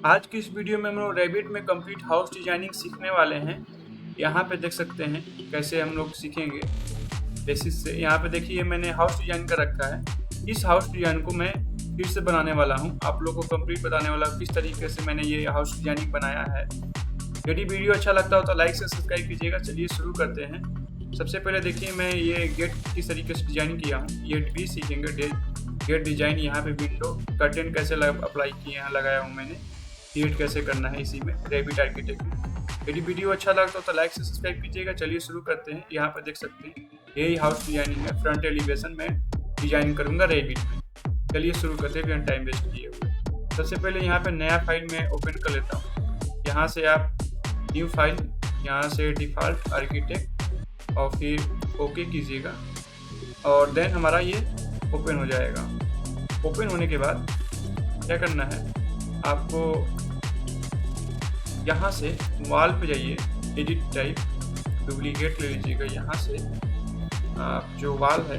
आज की इस वीडियो में हम लोग रैबिट में कंप्लीट हाउस डिजाइनिंग सीखने वाले हैं। यहाँ पे देख सकते हैं कैसे हम लोग सीखेंगे बेसिस से। यहाँ पे देखिए मैंने हाउस डिजाइन कर रखा है। इस हाउस डिजाइन को मैं फिर से बनाने वाला हूँ, आप लोगों को कंप्लीट बताने वाला हूँ किस तरीके से मैंने ये हाउस डिजाइनिंग बनाया है। यदि वीडियो अच्छा लगता हो तो लाइक से सब्सक्राइब कीजिएगा। चलिए शुरू करते हैं। सबसे पहले देखिए मैं ये गेट किस तरीके से डिजाइन किया हूँ, ये भी सीखेंगे। गेट डिजाइन, यहाँ पे विंडो कर्टेन कैसे अप्लाई किए हैं, लगाया हूँ मैंने। क्रिएट कैसे करना है इसी में रैबिट आर्किटेक्ट में। यदि वीडियो अच्छा लगता हो तो लाइक से सब्सक्राइब कीजिएगा। चलिए शुरू करते हैं। यहाँ पर देख सकते हैं यही हाउस डिजाइनिंग है। फ्रंट एलिवेशन में डिजाइन करूँगा रैबिट में। चलिए शुरू करते हैं बिना टाइम वेस्ट किए हुए। सबसे पहले यहाँ पे नया फाइल में ओपन कर लेता हूँ। यहाँ से आप न्यू फाइल, यहाँ से डिफ़ॉल्ट आर्किटेक्ट और फिर ओके कीजिएगा और देन हमारा ये ओपन हो जाएगा। ओपन होने के बाद क्या करना है, आपको यहाँ से वॉल पे जाइए, एडिट टाइप डुप्लीकेट ले लीजिएगा। यहाँ से आप जो वॉल है,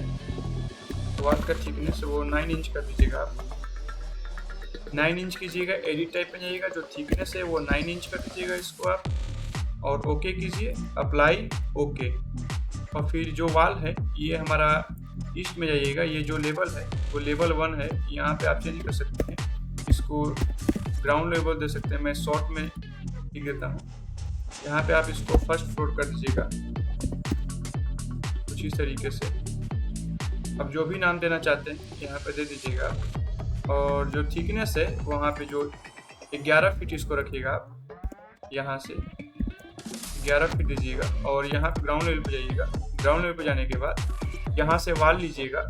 वॉल का थिकनेस वो 9 इंच कर दीजिएगा। आप 9 इंच कीजिएगा। एडिट टाइप में जाइएगा, जो थिकनेस है वो 9 इंच कर दीजिएगा इसको आप, और ओके कीजिए, अप्लाई ओके। और फिर जो वॉल है ये हमारा ईस्ट में जाइएगा। ये जो लेवल है वो लेवल 1 है। यहाँ पे आप चेंज कर सकते हैं, इसको ग्राउंड लेवल दे सकते हैं। मैं शॉर्ट में लिख देता हूँ। यहाँ पे आप इसको फर्स्ट फ्लोर कर दीजिएगा कुछ इस तरीके से। अब जो भी नाम देना चाहते हैं यहाँ पे दे दीजिएगा। और जो थिकनेस है वहाँ पे जो 11 फीट इसको रखिएगा आप। यहाँ से 11 फीट दीजिएगा और यहाँ पे ग्राउंड लेवल पे जाइएगा। ग्राउंड लेवल पे जाने के बाद यहाँ से वॉल लीजिएगा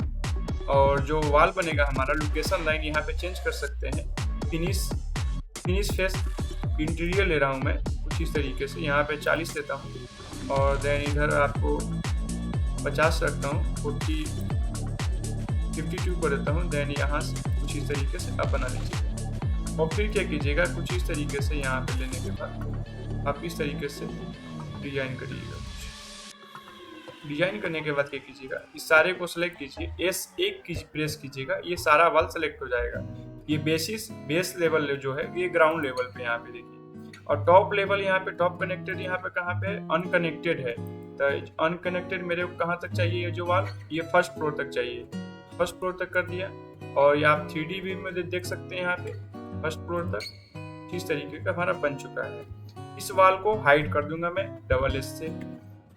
और जो वॉल बनेगा हमारा, लोकेशन लाइन यहाँ पे चेंज कर सकते हैं। फिनिश फेस इंटीरियर ले रहा हूँ मैं कुछ इस तरीके से। यहाँ पे 40 लेता हूँ और देन इधर आपको 50 रखता हूँ, 52 कर देता हूँ। देन यहाँ से कुछ इस तरीके से आप बना लीजिए। और फिर क्या कीजिएगा, कुछ इस तरीके से यहाँ पे लेने के बाद आप इस तरीके से डिजाइन करिएगा। डिजाइन करने के बाद क्या कीजिएगा, इस सारे को सेलेक्ट कीजिए, S1 की प्रेस कीजिएगा, ये सारा वाल सेलेक्ट हो जाएगा। ये बेस लेवल जो है ये ग्राउंड लेवल पे यहाँ पे देखिए। और टॉप लेवल यहाँ पे टॉप कनेक्टेड, यहाँ पे कहाँ पे अनकनेक्टेड है। तो अनकनेक्टेड मेरे को कहाँ तक चाहिए, ये जो वाल ये फर्स्ट फ्लोर तक चाहिए। फर्स्ट फ्लोर तक कर दिया। और ये आप 3D व्यू में देख सकते हैं यहाँ पे फर्स्ट फ्लोर तक इस तरीके का हमारा बन चुका है। इस वाल को हाइड कर दूंगा मैं डबल S से।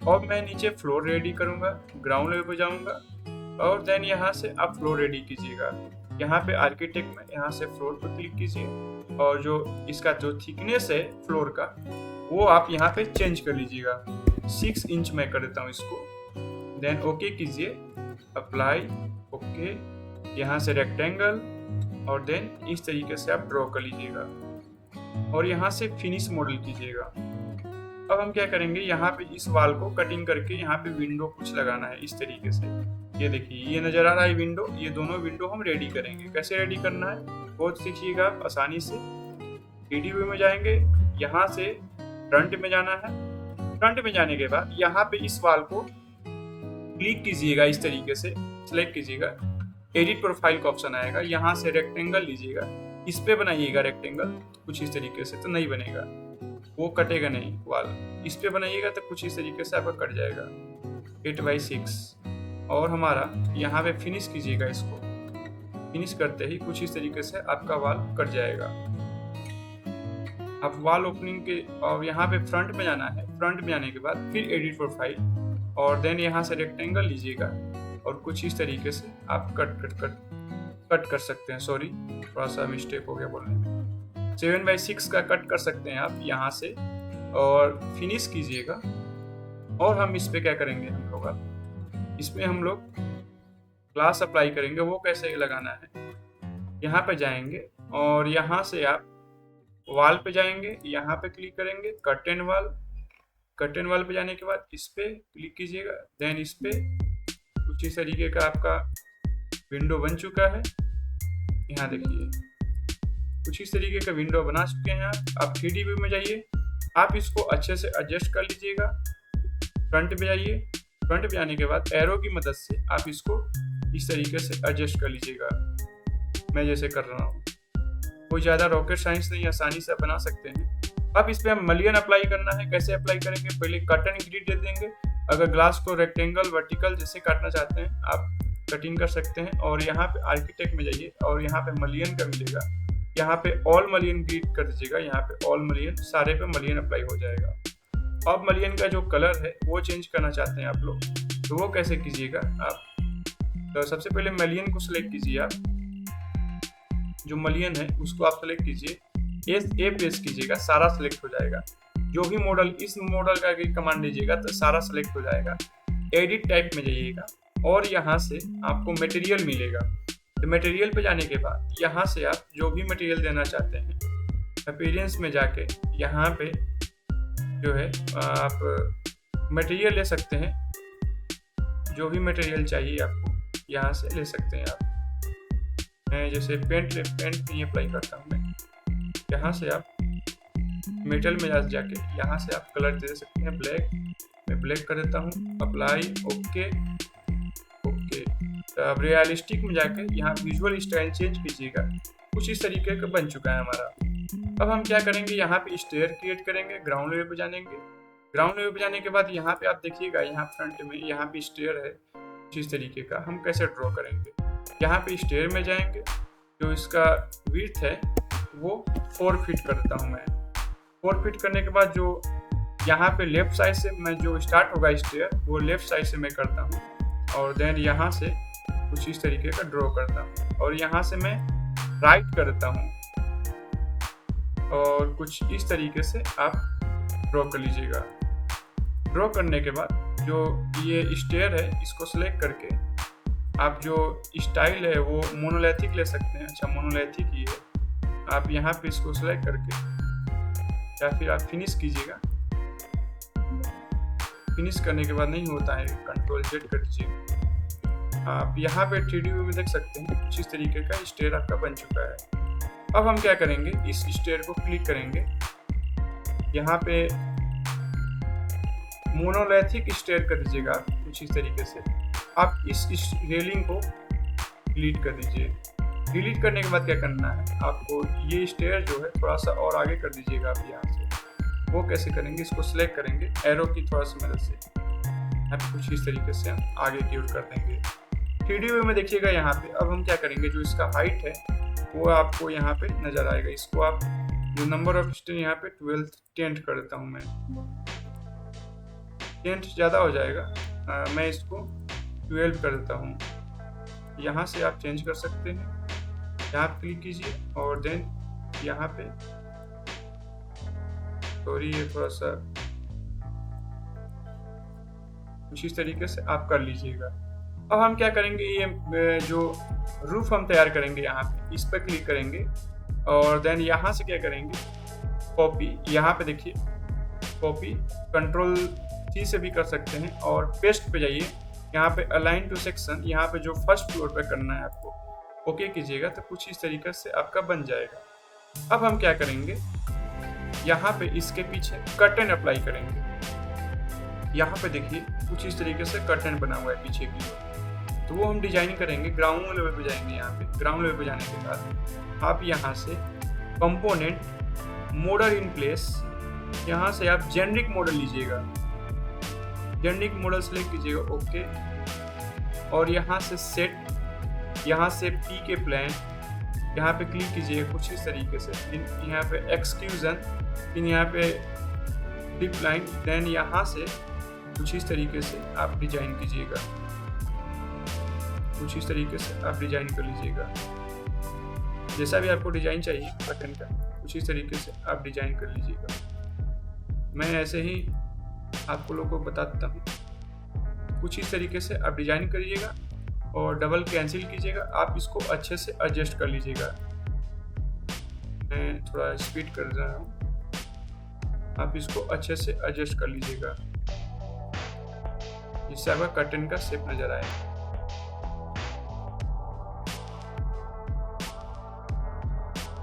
और मैं नीचे फ्लोर रेडी करूंगा, ग्राउंड लेवल पे जाऊंगा और देन यहाँ से आप फ्लोर रेडी कीजिएगा। यहाँ पे आर्किटेक्ट में यहाँ से फ्लोर पर क्लिक कीजिए और जो इसका जो थिकनेस है फ्लोर का वो आप यहाँ पे चेंज कर लीजिएगा। 6 इंच मैं कर देता हूँ इसको। देन ओके कीजिए, अप्लाई ओके। यहाँ से रेक्टेंगल और देन इस तरीके से आप ड्रॉ कर लीजिएगा और यहाँ से फिनिश मॉडल कीजिएगा। अब हम क्या करेंगे, यहाँ पे इस वाल को कटिंग करके यहाँ पे विंडो कुछ लगाना है इस तरीके से। ये देखिए ये नजर आ रहा है विंडो, ये दोनों विंडो हम रेडी करेंगे। कैसे रेडी करना है वो सीखिएगा आप आसानी से। 3D व्यू में जाएंगे, यहाँ से फ्रंट में जाना है। फ्रंट में जाने के बाद यहाँ पे इस वाल को क्लिक कीजिएगा, इस तरीके से सिलेक्ट कीजिएगा। एडिट प्रोफाइल का ऑप्शन आएगा, यहाँ से रेक्टेंगल लीजिएगा, इस पे बनाइएगा रेक्टेंगल कुछ इस तरीके से। तो नहीं बनेगा, वो कटेगा नहीं वाल। इस पे बनाइएगा तो कुछ इस तरीके से आपका कट जाएगा 8x6। और हमारा यहाँ पे फिनिश कीजिएगा। इसको फिनिश करते ही कुछ इस तरीके से आपका वाल कट जाएगा। अब वाल ओपनिंग के और यहाँ पे फ्रंट में जाना है। फ्रंट में जाने के बाद फिर एडिट प्रोफाइल और देन यहाँ से रेक्टेंगल लीजिएगा और कुछ इस तरीके से आप कट कर सकते हैं। सॉरी, थोड़ा सा मिस्टेक हो गया बोलने में। 7x6 का कट कर सकते हैं आप यहाँ से और फिनिश कीजिएगा। और हम इस पे क्या करेंगे, इसमें हम लोग क्लास अप्लाई करेंगे। वो कैसे लगाना है, यहाँ पे जाएंगे और यहाँ से आप वाल पे जाएंगे, यहाँ पे क्लिक करेंगे कर्टेन वाल पे जाने के बाद इस पे क्लिक कीजिएगा। देन इस पे कुछ इस तरीके का आपका विंडो बन चुका है। यहाँ देखिए कुछ इस तरीके का विंडो बना चुके हैं आप 3D व्यू में जाइए, आप इसको अच्छे से एडजस्ट कर लीजिएगा। फ्रंट पे जाइए, फ्रंट पे आने के बाद एरो की मदद से आप इसको इस तरीके से एडजस्ट कर लीजिएगा, मैं जैसे कर रहा हूँ। कोई ज़्यादा रॉकेट साइंस नहीं, आसानी से बना सकते हैं। अब इस पे हम मलियन अप्लाई करना है। कैसे अप्लाई करेंगे? पहले कट एंड ग्रिड दे देंगे। अगर ग्लास को रेक्टेंगल वर्टिकल जैसे काटना चाहते हैं आप कटिंग कर सकते हैं। और यहाँ पे आर्किटेक्ट में जाइए और यहाँ पे मलियन का मिलेगा, यहाँ पे ऑल मलियन ग्रिड कर दीजिएगा। यहाँ पे ऑल मलियन, सारे पे मलियन अप्लाई हो जाएगा। अब मलियन का जो कलर है वो चेंज करना चाहते हैं आप लोग, तो वो कैसे कीजिएगा आप? तो सबसे पहले मलियन को सिलेक्ट कीजिए। आप जो मलियन है उसको आप सेलेक्ट कीजिए, ए प्रेस कीजिएगा, सारा सेलेक्ट हो जाएगा। जो भी मॉडल, इस मॉडल का कमांड दीजिएगा तो सारा सेलेक्ट हो जाएगा। एडिट टाइप में जाइएगा और यहाँ से आपको मटेरियल मिलेगा। तो मटेरियल पे जाने के बाद यहाँ से आप जो भी मटेरियल देना चाहते हैं, अपीयरेंस में जाके यहाँ पे जो है आप मटेरियल ले सकते हैं। जो भी मटेरियल चाहिए आपको यहाँ से ले सकते हैं आप। मैं जैसे पेंट नहीं अप्लाई करता हूँ मैं, यहाँ से आप मेटल में जाके यहाँ से आप कलर दे सकते हैं। ब्लैक, मैं ब्लैक कर देता हूँ, अप्लाई, ओके। तो अब रियलिस्टिक में जाके यहाँ विजुअल स्टाइल चेंज कीजिएगा। कुछ इस तरीके का बन चुका है हमारा। अब हम क्या करेंगे, यहाँ पे स्टेयर क्रिएट करेंगे। ग्राउंड लेवल पे जानेंगे। ग्राउंड लेवल पे जाने के बाद यहाँ पे आप देखिएगा, यहाँ फ्रंट में यहाँ पे स्टेयर है कुछ इस तरीके का। हम कैसे ड्रॉ करेंगे? यहाँ पे स्टेयर में जाएंगे, जो इसका विड्थ है वो 4 फीट करता हूँ मैं। 4 फीट करने के बाद जो यहाँ पे लेफ्ट साइड से मैं जो स्टार्ट होगा स्टेयर, वो लेफ्ट साइड से मैं करता हूँ। और देन यहाँ से कुछ इस तरीके का ड्रॉ करता हूँ और यहाँ से मैं राइट करता हूँ और कुछ इस तरीके से आप ड्रॉ कर लीजिएगा। ड्रॉ करने के बाद जो ये स्टेयर है इसको सेलेक्ट करके आप जो स्टाइल है वो मोनोलिथिक ले सकते हैं। अच्छा, मोनोलिथिक ही है। आप यहाँ पे इसको सेलेक्ट करके या फिर आप फिनिश कीजिएगा। फिनिश करने के बाद नहीं होता है, कंट्रोल Z कर दीजिए। आप यहाँ पे 3D व्यू में देख सकते हैं कुछ इस तरीके का स्टेयर आपका बन चुका है। अब हम क्या करेंगे, इस स्टेयर को क्लिक करेंगे। यहाँ पे मोनोलिथिक स्टेयर कर दीजिएगा कुछ इस तरीके से। आप इस रेलिंग को डिलीट कर दीजिए। डिलीट करने के बाद क्या करना है आपको, ये स्टेयर जो है थोड़ा सा और आगे कर दीजिएगा आप यहाँ से। वो कैसे करेंगे, इसको सिलेक्ट करेंगे एरो की थोड़ा सी मदद से, आप कुछ इस तरीके से हम आगे की ओर कर देंगे। 3D व्यू में देखिएगा यहाँ पे। अब हम क्या करेंगे, जो इसका हाइट है वो आपको यहाँ पे नजर आएगा। इसको आप जो नंबर ऑफ स्टेयर यहाँ पे 12 10 कर देता हूँ मैं। 10 ज़्यादा हो जाएगा, मैं इसको 12 कर देता हूँ। यहाँ से आप चेंज कर सकते हैं। यहाँ क्लिक कीजिए और देन यहाँ पे, सॉरी ये थोड़ा सा कुछ इस तरीके से आप कर लीजिएगा। अब हम क्या करेंगे, ये जो रूफ हम तैयार करेंगे यहाँ पे, इस पर क्लिक करेंगे और देन यहाँ से क्या करेंगे, कॉपी। यहाँ पे देखिए कॉपी, कंट्रोल C से भी कर सकते हैं और पेस्ट पे जाइए। यहाँ पे अलाइन टू सेक्शन, यहाँ पे जो फर्स्ट फ्लोर पे करना है आपको, ओके कीजिएगा तो कुछ इस तरीके से आपका बन जाएगा। अब हम क्या करेंगे, यहाँ पे इसके पीछे कर्टन अप्लाई करेंगे। यहाँ पे देखिए कुछ इस तरीके से कर्टन बना हुआ है पीछे की ओर, तो वो हम डिजाइन करेंगे। ग्राउंड लेवल पे जाएंगे। यहाँ पे ग्राउंड लेवल पे जाने के बाद आप यहाँ से कंपोनेंट मॉडल इन प्लेस, यहाँ से आप जेनरिक मॉडल लीजिएगा। जेनरिक मॉडल सेलेक्ट कीजिएगा, ओके। और यहाँ से सेट, यहाँ से पी के प्लान, यहाँ पे क्लिक कीजिएगा कुछ इस तरीके से। यहाँ पे एक्सक्यूजन, फिर यहाँ पे डिप लाइन, देन यहाँ से कुछ इस तरीके से आप डिजाइन कीजिएगा। कुछ इस तरीके से आप डिजाइन कर लीजिएगा। जैसा भी आपको डिजाइन चाहिए बटन का, कुछ इस तरीके से आप डिजाइन कर लीजिएगा। मैं ऐसे ही आपको लोगों को बताता हूँ। कुछ इस तरीके से आप डिजाइन करिएगा और डबल कैंसिल कीजिएगा। आप इसको अच्छे से एडजस्ट कर लीजिएगा। मैं थोड़ा स्पीड कर रहा हूँ, आप इसको अच्छे से एडजस्ट कर लीजिएगा जिससे आपका कर्टन का शेप नजर आए।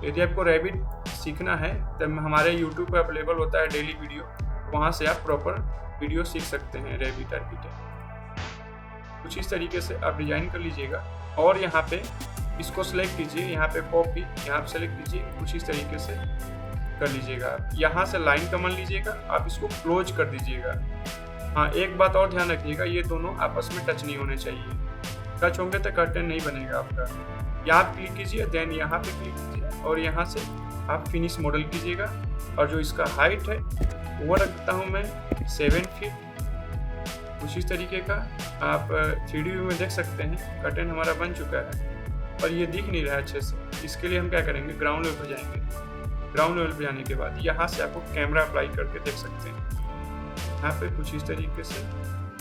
यदि आपको रैबिट सीखना है तो हमारे YouTube पे अवेलेबल होता है डेली वीडियो, वहाँ से आप प्रॉपर वीडियो सीख सकते हैं रैबिट आर्किटेक्ट। कुछ इस तरीके से आप डिजाइन कर लीजिएगा और यहाँ पे इसको सेलेक्ट कीजिए, यहाँ पे कॉपी, यहाँ पे सेलेक्ट कीजिए, कुछ इस तरीके से कर लीजिएगा। आप यहाँ से लाइन कमान लीजिएगा, आप इसको क्लोज कर दीजिएगा। हाँ, एक बात और ध्यान रखिएगा, ये दोनों आपस में टच नहीं होने चाहिए। टच होंगे तो कर्टेन नहीं बनेगा आपका। यहाँ क्लिक कीजिए, देन यहाँ पे क्लिक कीजिए और यहाँ से आप फिनिश मॉडल कीजिएगा। और जो इसका हाइट है वो रखता हूँ मैं 7 फीट, कुछ इस तरीके का। आप 3D व्यू में देख सकते हैं कर्टेन हमारा बन चुका है, पर ये दिख नहीं रहा है अच्छे से। इसके लिए हम क्या करेंगे, ग्राउंड लेवल पर जाएंगे। ग्राउंड लेवल पर जाने के बाद यहाँ से आपको कैमरा अप्लाई करके देख सकते हैं। यहाँ पे कुछ इस तरीके से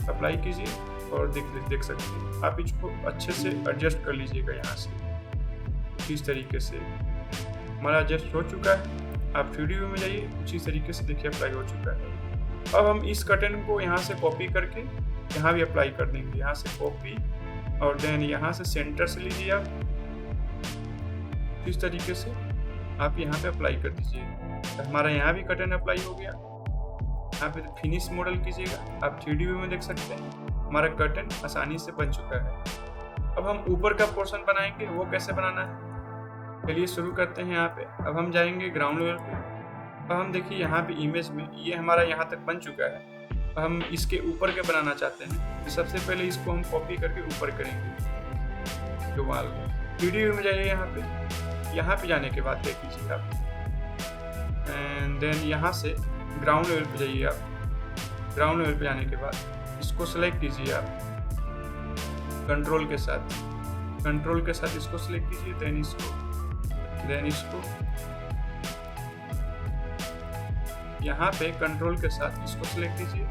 अप्लाई कीजिए और देख सकते हैं। आप इसको अच्छे से एडजस्ट कर लीजिएगा। यहाँ से इस तरीके से हमारा एडजस्ट हो चुका है। आप 3D व्यू में जाइए, कुछ इस तरीके से देखिए अप्लाई हो चुका है। अब हम इस कर्टेन को यहाँ से कॉपी करके यहाँ भी अप्लाई कर देंगे। यहाँ से कॉपी और देन यहाँ से सेंटर से लीजिए आप, इस तरीके से आप यहाँ पे अप्लाई कर दीजिए। तो हमारा यहाँ भी कर्टेन अप्लाई हो गया। यहाँ पे फिनिश मॉडल कीजिएगा। आप 3D व्यू में देख सकते हैं हमारा कर्टेन आसानी से बन चुका है। अब हम ऊपर का पोर्शन बनाएंगे, वो कैसे बनाना है चलिए शुरू करते हैं। यहाँ पे अब हम जाएंगे ग्राउंड लेवल पे। अब हम देखिए यहाँ पे इमेज में ये हमारा यहाँ तक बन चुका है। अब हम इसके ऊपर के बनाना चाहते हैं, तो सबसे पहले इसको हम कॉपी करके ऊपर करेंगे जो वाल है। 3D व्यू में जाइए, यहाँ पे जाने के बाद देख लीजिए आप, एंड देन यहाँ से ग्राउंड लेवल पे जाइए आप। ग्राउंड लेवल पे जाने के बाद इसको सेलेक्ट कीजिए आप कंट्रोल के साथ इसको सेलेक्ट कीजिए। देन इसको यहाँ पे कंट्रोल के साथ इसको सेलेक्ट कीजिए,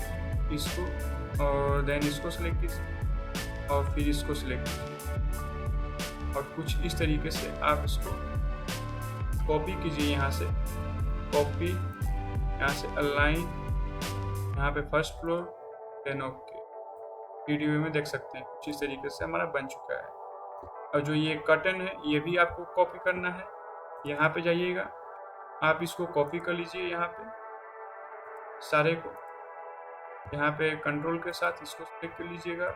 इसको और देन इसको सेलेक्ट कीजिए और फिर इसको सेलेक्ट कीजिए और कुछ इस तरीके से आप इसको कॉपी कीजिए। यहाँ से कॉपी, यहाँ से अलाइन, यहाँ पे first floor, then okay. 3D view में देख सकते हैं कुछ इस तरीके से हमारा बन चुका है। और जो ये कर्टेन है ये भी आपको कॉपी करना है। यहाँ पे जाइएगा, आप इसको कॉपी कर लीजिए यहाँ पे सारे को। यहाँ पे कंट्रोल के साथ इसको सेलेक्ट कर लीजिएगा,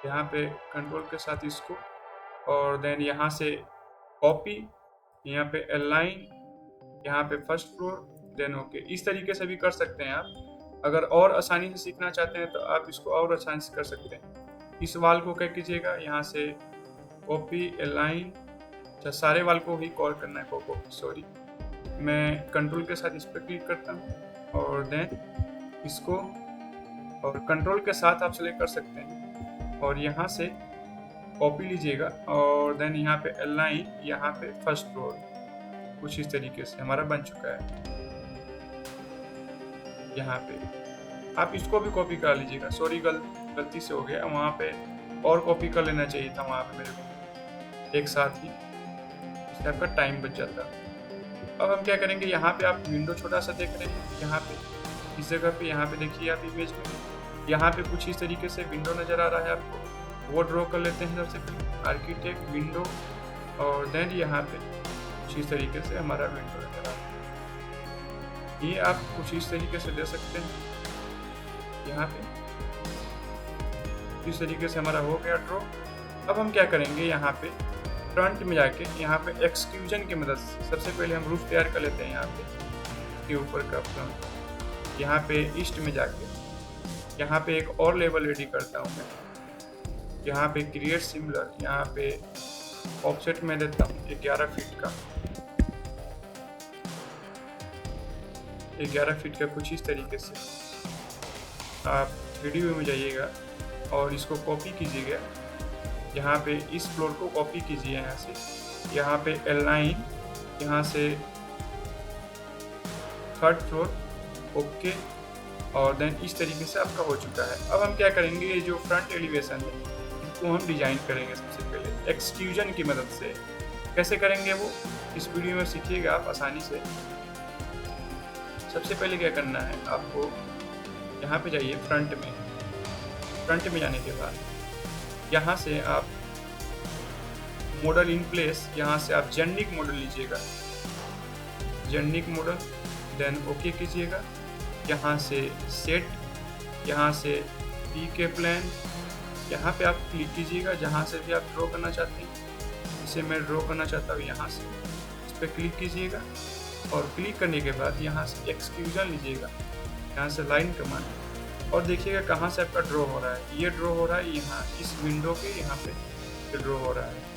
यहाँ पे कंट्रोल के साथ इसको और देन यहाँ से कॉपी, यहाँ पे अलाइन, यहाँ पे फर्स्ट फ्लोर, देन ओके। इस तरीके से भी कर सकते हैं आप। अगर और आसानी से सीखना चाहते हैं तो आप इसको और आसानी से कर सकते हैं। इस वाल को क्या कीजिएगा, यहाँ से कॉपी, अलाइन, अच्छा सारे वाल को ही कॉल करना है, कॉपी सॉरी। मैं कंट्रोल के साथ इस पर क्लिक करता हूँ और देन इसको और कंट्रोल के साथ आप सेलेक्ट कर सकते हैं और यहाँ से कॉपी लीजिएगा और देन यहाँ पे अलाइन, यहाँ पे फर्स्ट फ्लोर। कुछ इस तरीके से हमारा बन चुका है। यहाँ पे आप इसको भी कॉपी कर लीजिएगा। सॉरी गलती से हो गया, वहाँ पे और कॉपी कर लेना चाहिए था वहाँ पे मेरे को एक साथ ही, इससे आपका टाइम बच जाता। अब हम क्या करेंगे, यहाँ पे आप विंडो छोटा सा देख रहे हैं, यहाँ पे इस जगह पे यहाँ पे देखिए आप इमेज में, यहाँ पे कुछ इस तरीके से विंडो नज़र आ रहा है आपको। वो ड्रॉ कर लेते हैं सबसे पहले, आर्किटेक्ट विंडो और देन यहाँ पे कुछ इस तरीके से हमारा विंडो नज़र आ रहा है। ये आप कुछ इस तरीके से दे सकते हैं। यहाँ पे इस तरीके से हमारा हो गया ड्रॉ। अब हम क्या करेंगे, यहाँ पे फ्रंट में जाके यहाँ पे एक्सक्यूजन की मदद से सबसे पहले हम रूफ तैयार कर लेते हैं। यहाँ पे के ऊपर का फ्रंट, यहाँ पे ईस्ट में जाके यहाँ पे एक और लेवल रेडी करता हूँ मैं। यहाँ पे क्रिएट सिमिलर, यहाँ पे ऑफसेट में देता हूँ 11 फीट का, 11 फीट का। कुछ इस तरीके से आप 3D व्यू में जाइएगा और इसको कॉपी कीजिएगा। यहाँ पे इस फ्लोर को कॉपी कीजिए, यहाँ से यहाँ पे अलाइन, यहाँ से थर्ड फ्लोर, ओके। और देन इस तरीके से आपका हो चुका है। अब हम क्या करेंगे, ये जो फ्रंट एलिवेशन है इसको हम डिजाइन करेंगे सबसे पहले एक्सक्यूजन की मदद से। कैसे करेंगे वो इस वीडियो में सीखिएगा आप आसानी से। सबसे पहले क्या करना है आपको, यहाँ पे जाइए फ्रंट में जाने के बाद यहाँ से आप मॉडल इन प्लेस, यहाँ से आप जेनिक मॉडल लीजिएगा, जेनिक मॉडल, देन ओके कीजिएगा। यहाँ से सेट, यहाँ से पी के प्लान, यहाँ पे आप क्लिक कीजिएगा जहाँ से भी आप ड्रॉ करना चाहते हैं। इसे मैं ड्रॉ करना चाहता हूँ यहाँ से, इस पर क्लिक कीजिएगा और क्लिक करने के बाद यहाँ से एक्सक्यूजन लीजिएगा, यहाँ से लाइन कमांड, और देखिएगा कहाँ से आपका ड्रॉ हो रहा है। ये ड्रॉ हो रहा है यहाँ इस विंडो के यहाँ पे ड्रॉ हो रहा है।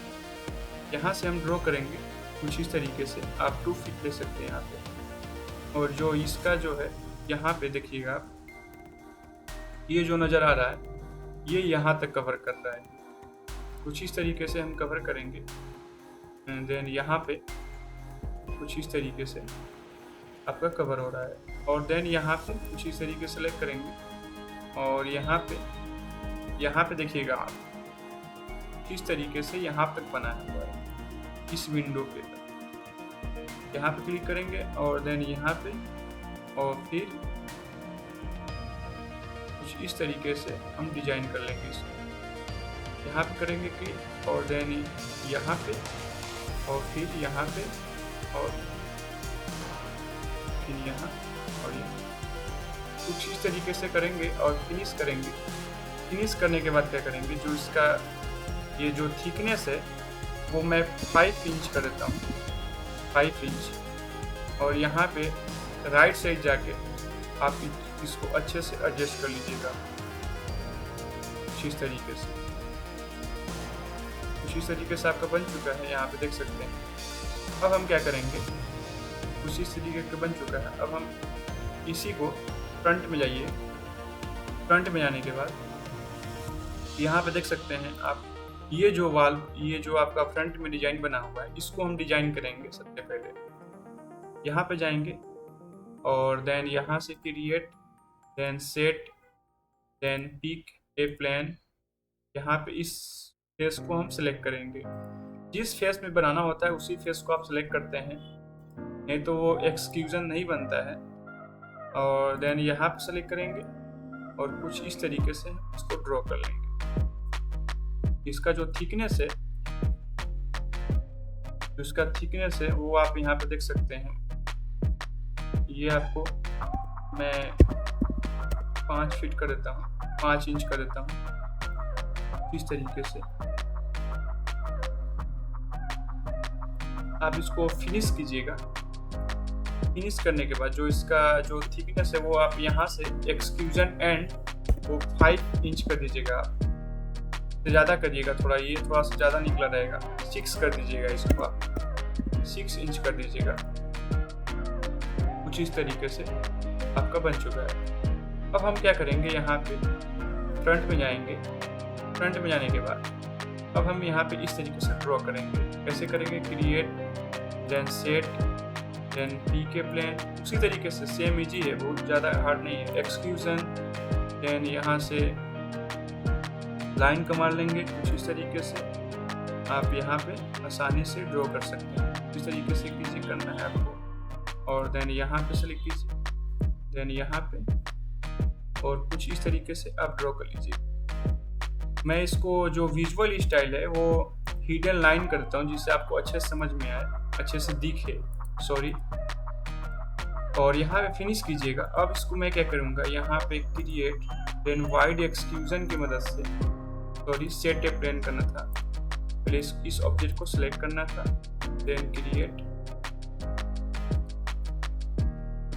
यहाँ से हम ड्रॉ करेंगे कुछ इस तरीके से, आप 2 फीट ले सकते हैं यहाँ पे। और जो इसका जो है यहाँ पे देखिएगा आप, ये जो नज़र आ रहा है ये यहाँ तक कवर कर रहा है। कुछ इस तरीके से हम कवर करेंगे। देन यहाँ पे कुछ इस तरीके से आपका कवर हो रहा है, और देन यहाँ पे कुछ इस तरीके से सेलेक्ट करेंगे और यहाँ पे देखिएगा आप किस तरीके से यहाँ तक बनाया हुआ है इस विंडो पे। यहाँ पे क्लिक करेंगे और देन यहाँ पे, और फिर कुछ इस तरीके से हम डिजाइन कर लेंगे इसको। यहाँ पे करेंगे क्लिक और देन यहाँ पे, और फिर यहाँ पे, और फिर यहाँ और यहाँ कुछ इस तरीके से करेंगे और फिनिश करेंगे। फिनिश करने के बाद क्या करेंगे, जो इसका ये जो थिकनेस है वो मैं 5 इंच कर देता हूँ, 5 इंच। और यहाँ पे राइट साइड जाके आप इसको अच्छे से एडजस्ट कर लीजिएगा कुछ इस तरीके से। कुछ इस तरीके से आपका बन चुका है, यहाँ पे देख सकते हैं। अब हम क्या करेंगे, कुछ इस तरीके का बन चुका है। अब हम इसी को फ्रंट में जाइए। फ्रंट में जाने के बाद यहाँ पे देख सकते हैं आप, ये जो वाल, ये जो आपका फ्रंट में डिजाइन बना हुआ है, इसको हम डिजाइन करेंगे। सबसे पहले यहाँ पे जाएंगे और देन यहाँ से create, then set, then pick a plane. यहाँ पे इस फेस को हम सिलेक्ट करेंगे। जिस फेस में बनाना होता है उसी फेस को आप सिलेक्ट करते हैं, नहीं तो वो एक्सक्यूजन नहीं बनता है। और देन यहाँ पे सेलेक्ट करेंगे और कुछ इस तरीके से इसको ड्रॉ कर लेंगे। इसका जो थिकनेस है, उसका थिकनेस है वो आप यहाँ पे देख सकते हैं। ये आपको मैं 5 फीट कर देता हूँ, 5 इंच कर देता हूँ। इस तरीके से आप इसको फिनिश कीजिएगा। फिनिश करने के बाद जो इसका जो थिकनेस है वो आप यहाँ से एक्सक्यूजन एंड वो 5 इंच कर दीजिएगा। आप ज़्यादा करिएगा, थोड़ा ये थोड़ा सा ज़्यादा निकला रहेगा। 6 कर दीजिएगा, इसको आप 6 इंच कर दीजिएगा। कुछ इस तरीके से आपका बन चुका है। अब हम क्या करेंगे, यहाँ पे फ्रंट में जाएंगे। फ्रंट में जाने के बाद अब हम यहाँ पे इस तरीके से ड्रॉ करेंगे। कैसे करेंगे, क्रिएट, देन सेट, देन पीके प्लेन। उसी तरीके से सेम इजी है, बहुत ज़्यादा हार्ड नहीं है। एक्सक्यूजन, देन यहाँ से लाइन कमांड लेंगे। कुछ इस तरीके से आप यहाँ पे आसानी से ड्रॉ कर सकते हैं। इस तरीके से कीजिए, करना है आपको। और देन यहाँ पे सेलेक्ट कीजिए, देन यहाँ पे, और कुछ इस तरीके से आप ड्रॉ कर लीजिए। मैं इसको जो विजुअल स्टाइल है वो हिडन लाइन करता हूँ, जिससे आपको अच्छे से समझ में आए, अच्छे से दिखे। सॉरी। और यहाँ पे फिनिश कीजिएगा। अब इसको मैं क्या करूँगा, यहाँ पे क्रिएट, देन वाइड एक्सक्यूजन की मदद से, सॉरी, सेट ए प्लेन करना था। पहले इस ऑब्जेक्ट को सिलेक्ट करना था, देन क्रिएट।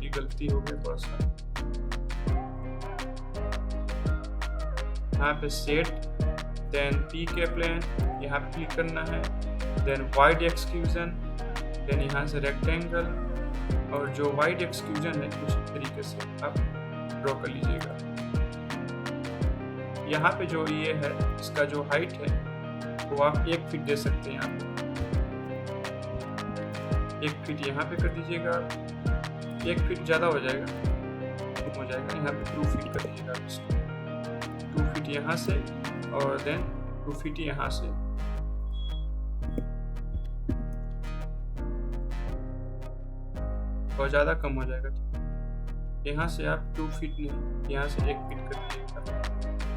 ये गलती हो गई थोड़ा सा। यहाँ पे सेट, देन पीके प्लेन, यहाँ पे क्लिक करना है, देन वाइड एक्सक्यूजन, देन यहाँ से रेक्टेंगल। और जो वाइड एक्सक्यूजन है कुछ तरीके से आप ड्रॉ कर लीजिएगा। यहाँ पे जो ये है, इसका जो हाइट है वो आप 1 फीट दे सकते हैं। आप 1 फीट यहाँ पे कर दीजिएगा। 1 फीट ज़्यादा हो जाएगा, कम हो जाएगा। यहाँ पे 2 फीट कर दीजिएगा इसको। 2 फीट यहाँ से और देन 2 फीट यहाँ से। और ज़्यादा कम हो जाएगा। यहाँ से आप 2 फीट नहीं, यहाँ से 1 फीट कर दीजिएगा।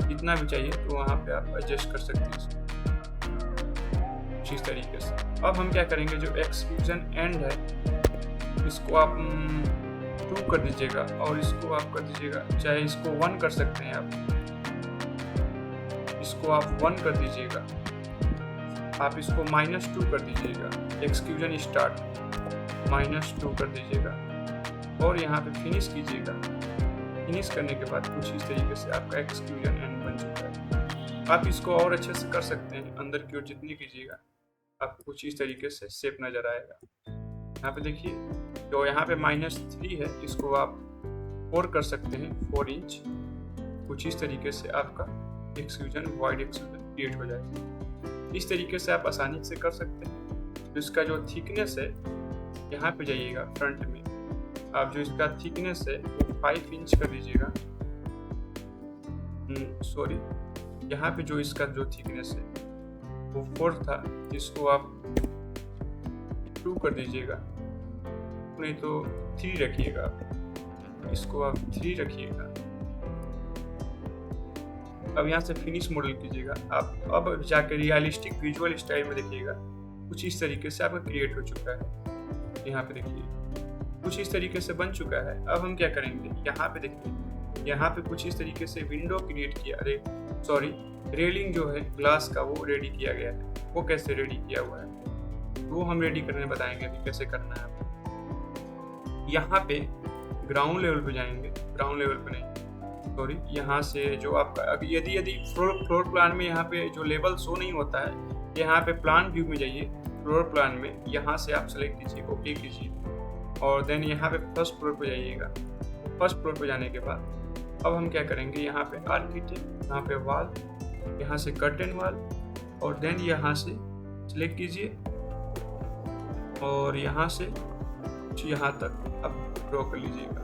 जितना भी चाहिए तो वहाँ पे आप एडजस्ट कर सकते हैं इसको इस तरीके से। अब हम क्या करेंगे, जो एक्सक्यूजन एंड है इसको आप 2 कर दीजिएगा, और इसको आप कर दीजिएगा, चाहे इसको 1 कर सकते हैं आप। इसको आप 1 कर दीजिएगा, आप इसको -2 कर दीजिएगा, एक्सक्यूजन स्टार्ट -2 कर दीजिएगा और यहाँ पे फिनिश कीजिएगा। फिनिश करने के बाद कुछ इस तरीके से आपका एक्सक्यूजन एंड बन चुका है। आप इसको और अच्छे से कर सकते हैं, अंदर की ओर जितनी कीजिएगा आपको कुछ इस तरीके से शेप नजर आएगा। यहाँ पे देखिए, तो यहाँ पे -3 है, इसको आप 4 कर सकते हैं, 4 इंच। कुछ इस तरीके से आपका एक्सक्यूजन, वाइड एक्सक्यूजन क्रिएट हो जाएगा। इस तरीके से आप आसानी से कर सकते हैं। तो इसका जो थिकनेस है, यहाँ पे जाइएगा फ्रंट में, आप जो इसका थिकनेस है वो 5 इंच कर दीजिएगा। सॉरी, यहाँ पे जो इसका जो थिकनेस है वो 4 था, इसको आप 2 कर दीजिएगा, नहीं तो 3 रखिएगा, इसको आप 3 रखिएगा। अब यहाँ से फिनिश मॉडल कीजिएगा। आप अब जाकर रियलिस्टिक विजुअल स्टाइल में देखिएगा, कुछ इस तरीके से आपका क्रिएट हो चुका है। यहाँ पे देखिए कुछ इस तरीके से बन चुका है। अब हम क्या करेंगे, यहाँ पे देखिए, यहाँ पे कुछ इस तरीके से विंडो क्रिएट किया, अरे सॉरी, रेलिंग जो है ग्लास का वो रेडी किया गया है। वो कैसे रेडी किया हुआ है वो हम रेडी करने बताएंगे अभी कैसे करना है आपको। यहाँ पे ग्राउंड लेवल पे जाएंगे, ग्राउंड लेवल पे नहीं, सॉरी, यहाँ से जो आपका यदि फ्लोर प्लान में यहाँ पे जो लेवल शो नहीं होता है, यहाँ पे प्लान व्यू में जाइए, फ्लोर प्लान में यहाँ से आप सेलेक्ट कीजिए, ओके कीजिए और देन यहाँ पे फर्स्ट फ्लोर पे जाइएगा। फर्स्ट फ्लोर पे जाने के बाद अब हम क्या करेंगे, यहाँ पे आर्किटेक्ट, यहाँ पे वॉल, यहाँ से कर्टेन वॉल और देन यहाँ से सिलेक्ट कीजिए और यहाँ से यहाँ तक आप ड्रॉ कर लीजिएगा।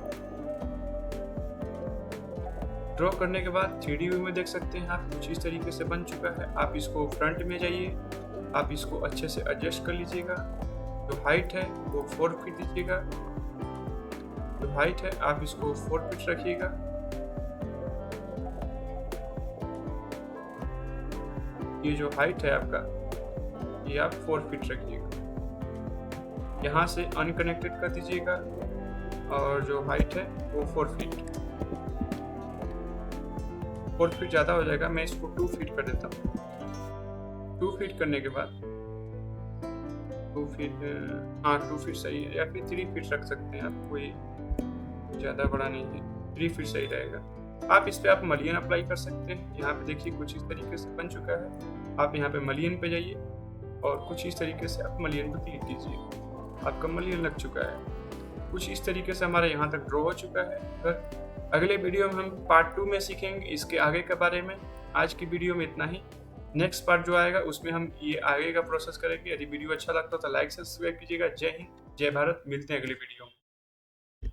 ड्रॉ करने के बाद 3D व्यू में देख सकते हैं आप, कुछ इस तरीके से बन चुका है। आप इसको फ्रंट में जाइए, आप इसको अच्छे से एडजस्ट कर लीजिएगा। जो हाइट है वो 4 फीट दीजिएगा, जो हाइट है आप इसको 4 फीट रखिएगा। ये जो हाइट है आपका, ये आप 4 फीट रखिएगा। यहाँ से अनकनेक्टेड कर दीजिएगा और जो हाइट है वो 4 फीट। 4 फीट ज़्यादा हो जाएगा, मैं इसको 2 फीट कर देता हूँ। 2 फीट करने के बाद 2 फीट, हाँ 2 फीट सही है, या फिर 3 फीट रख सकते हैं आप, कोई ज़्यादा बड़ा नहीं है, 3 फीट सही रहेगा। आप इस पे आप मलियन अप्लाई कर सकते हैं। यहाँ पे देखिए कुछ इस तरीके से बन चुका है। आप यहाँ पे मलियन पे जाइए और कुछ इस तरीके से आप मलियन पे क्लिक कीजिए, आपका मलियन लग चुका है। कुछ इस तरीके से हमारा यहाँ तक ड्रॉ हो चुका है। अगर अगले वीडियो में हम पार्ट 2 में सीखेंगे इसके आगे के बारे में। आज की वीडियो में इतना ही। नेक्स्ट पार्ट जो आएगा उसमें हम ये आगे का प्रोसेस करेंगे। यदि वीडियो अच्छा लगता है तो लाइक सब्सक्राइब कीजिएगा। जय हिंद, जय भारत, मिलते हैं अगले वीडियो।